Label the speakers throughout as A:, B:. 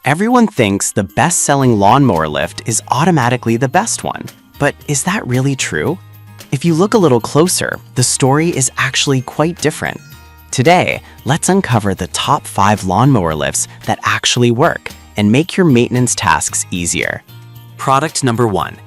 A: Everyone thinks the best-selling lawnmower lift is automatically the best one. But is that really true? If you look a little closer, the story is actually quite different. Today, let's uncover the top 5 lawnmower lifts that actually work and make your maintenance tasks easier. Product number 1.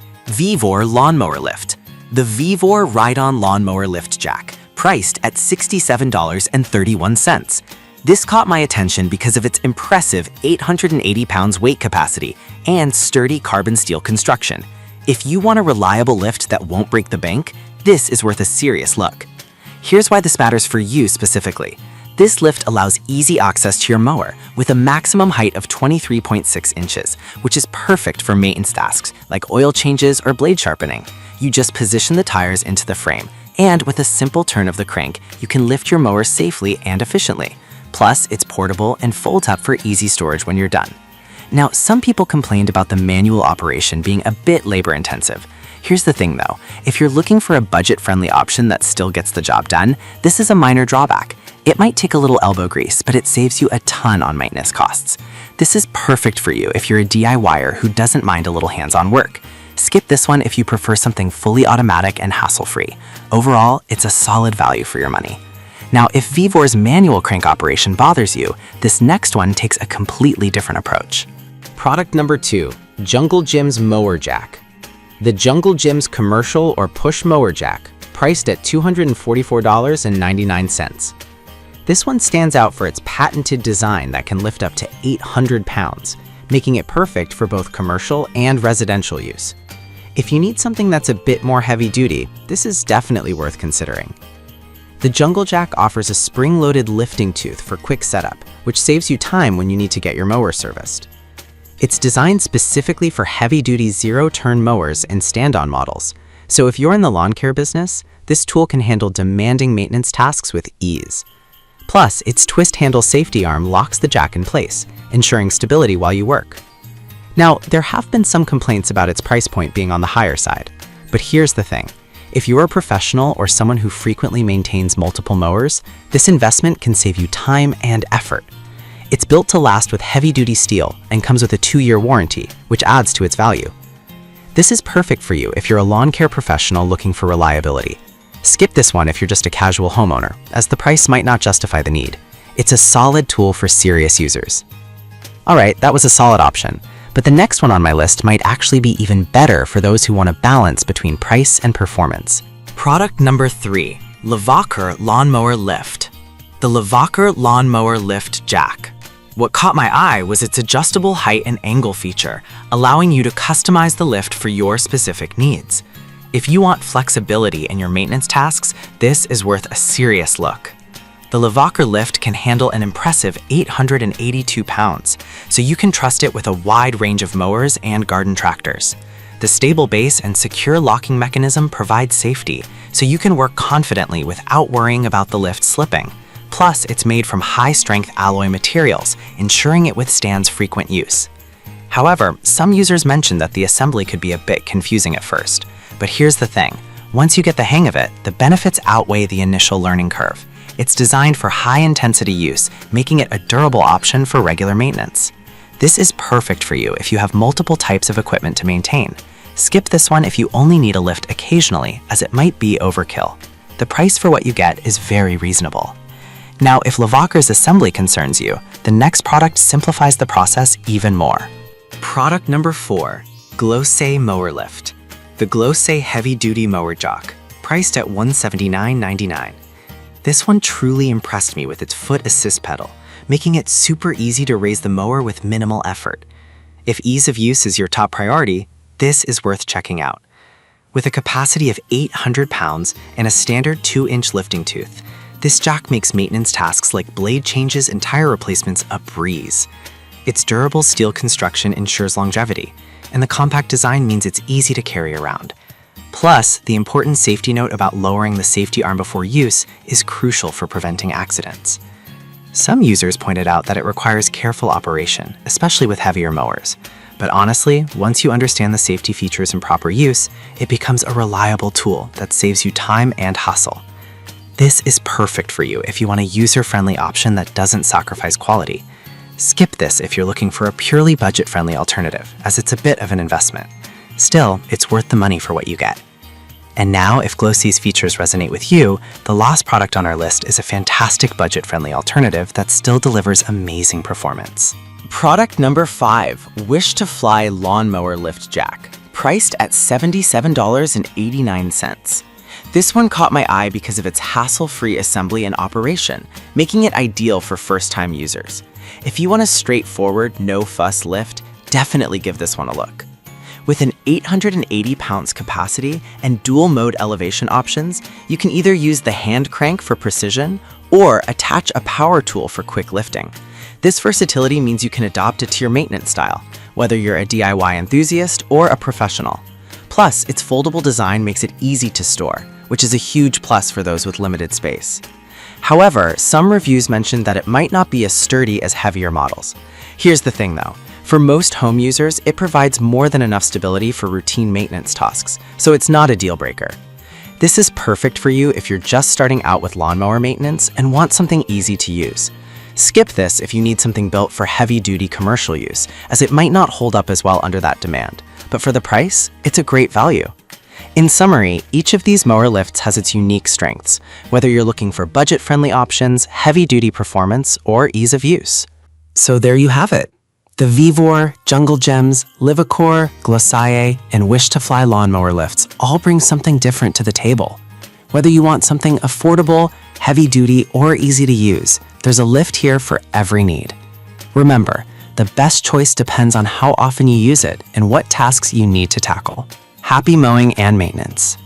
A: Mower Lawnmower Lift. The Mower Ride-On Lawnmower Lift Jack, priced at $67.31. This caught my attention because of its impressive 880 pounds weight capacity and sturdy carbon steel construction. If you want a reliable lift that won't break the bank, this is worth a serious look. Here's why this matters for you specifically. This lift allows easy access to your mower with a maximum height of 23.6 inches, which is perfect for maintenance tasks like oil changes or blade sharpening. You just position the tires into the frame, and with a simple turn of the crank, you can lift your mower safely and efficiently. Plus, it's portable and folds up for easy storage when you're done. Now, some people complained about the manual operation being a bit labor-intensive. Here's the thing though, if you're looking for a budget-friendly option that still gets the job done, this is a minor drawback. It might take a little elbow grease, but it saves you a ton on maintenance costs. This is perfect for you if you're a DIYer who doesn't mind a little hands-on work. Skip this one if you prefer something fully automatic and hassle-free. Overall, it's a solid value for your money. Now, if Mower's manual crank operation bothers you, this next one takes a completely different approach. Product number 2. Jungle Gym's Mower Jack. The Jungle Gym's commercial or push mower jack, priced at $244.99. This one stands out for its patented design that can lift up to 800 pounds, making it perfect for both commercial and residential use. If you need something that's a bit more heavy-duty, this is definitely worth considering. The Jungle Jack offers a spring-loaded lifting tooth for quick setup, which saves you time when you need to get your mower serviced. It's designed specifically for heavy-duty zero-turn mowers and stand-on models, so if you're in the lawn care business, this tool can handle demanding maintenance tasks with ease. Plus, its twist-handle safety arm locks the jack in place, ensuring stability while you work. Now, there have been some complaints about its price point being on the higher side, but here's the thing. If you're a professional or someone who frequently maintains multiple mowers, this investment can save you time and effort. It's built to last with heavy-duty steel and comes with a 2-year warranty, which adds to its value. This is perfect for you if you're a lawn care professional looking for reliability. Skip this one if you're just a casual homeowner, as the price might not justify the need. It's a solid tool for serious users. Alright, that was a solid option. But the next one on my list might actually be even better for those who want a balance between price and performance. Product number 3. Mower Lawnmower Lift. The Mower Lawnmower Lift Jack. What caught my eye was its adjustable height and angle feature, allowing you to customize the lift for your specific needs. If you want flexibility in your maintenance tasks, this is worth a serious look. The Mower lift can handle an impressive 882 pounds, so you can trust it with a wide range of mowers and garden tractors. The stable base and secure locking mechanism provide safety, so you can work confidently without worrying about the lift slipping. Plus, it's made from high-strength alloy materials, ensuring it withstands frequent use. However, some users mentioned that the assembly could be a bit confusing at first. But here's the thing. Once you get the hang of it, the benefits outweigh the initial learning curve. It's designed for high-intensity use, making it a durable option for regular maintenance. This is perfect for you if you have multiple types of equipment to maintain. Skip this one if you only need a lift occasionally, as it might be overkill. The price for what you get is very reasonable. Now, if Mower's assembly concerns you, the next product simplifies the process even more. Product number 4. Glossé Mower Lift. The Glossé Heavy-Duty Mower Jack, priced at $179.99. This one truly impressed me with its foot assist pedal, making it super easy to raise the mower with minimal effort. If ease of use is your top priority, this is worth checking out. With a capacity of 800 pounds and a standard 2-inch lifting tooth, this jack makes maintenance tasks like blade changes and tire replacements a breeze. Its durable steel construction ensures longevity, and the compact design means it's easy to carry around. Plus, the important safety note about lowering the safety arm before use is crucial for preventing accidents. Some users pointed out that it requires careful operation, especially with heavier mowers. But honestly, once you understand the safety features and proper use, it becomes a reliable tool that saves you time and hustle. This is perfect for you if you want a user-friendly option that doesn't sacrifice quality. Skip this if you're looking for a purely budget-friendly alternative, as it's a bit of an investment. Still, it's worth the money for what you get. And now, if Glowsee's features resonate with you, the last product on our list is a fantastic budget-friendly alternative that still delivers amazing performance. Product number 5, Wish to Fly Lawnmower Lift Jack, priced at $77.89. This one caught my eye because of its hassle-free assembly and operation, making it ideal for first-time users. If you want a straightforward, no-fuss lift, definitely give this one a look. With an 880 pounds capacity and dual-mode elevation options, you can either use the hand crank for precision or attach a power tool for quick lifting. This versatility means you can adopt it to your maintenance style, whether you're a DIY enthusiast or a professional. Plus, its foldable design makes it easy to store, which is a huge plus for those with limited space. However, some reviews mentioned that it might not be as sturdy as heavier models. Here's the thing though, for most home users, it provides more than enough stability for routine maintenance tasks, so it's not a deal breaker. This is perfect for you if you're just starting out with lawnmower maintenance and want something easy to use. Skip this if you need something built for heavy-duty commercial use, as it might not hold up as well under that demand. But for the price, it's a great value. In summary, each of these mower lifts has its unique strengths, whether you're looking for budget-friendly options, heavy-duty performance, or ease of use. So there you have it. The Vevor, Jungle Gems, Livacore, Glowsee, and Wish to Fly lawnmower lifts all bring something different to the table. Whether you want something affordable, heavy-duty, or easy to use, there's a lift here for every need. Remember, the best choice depends on how often you use it and what tasks you need to tackle. Happy mowing and maintenance.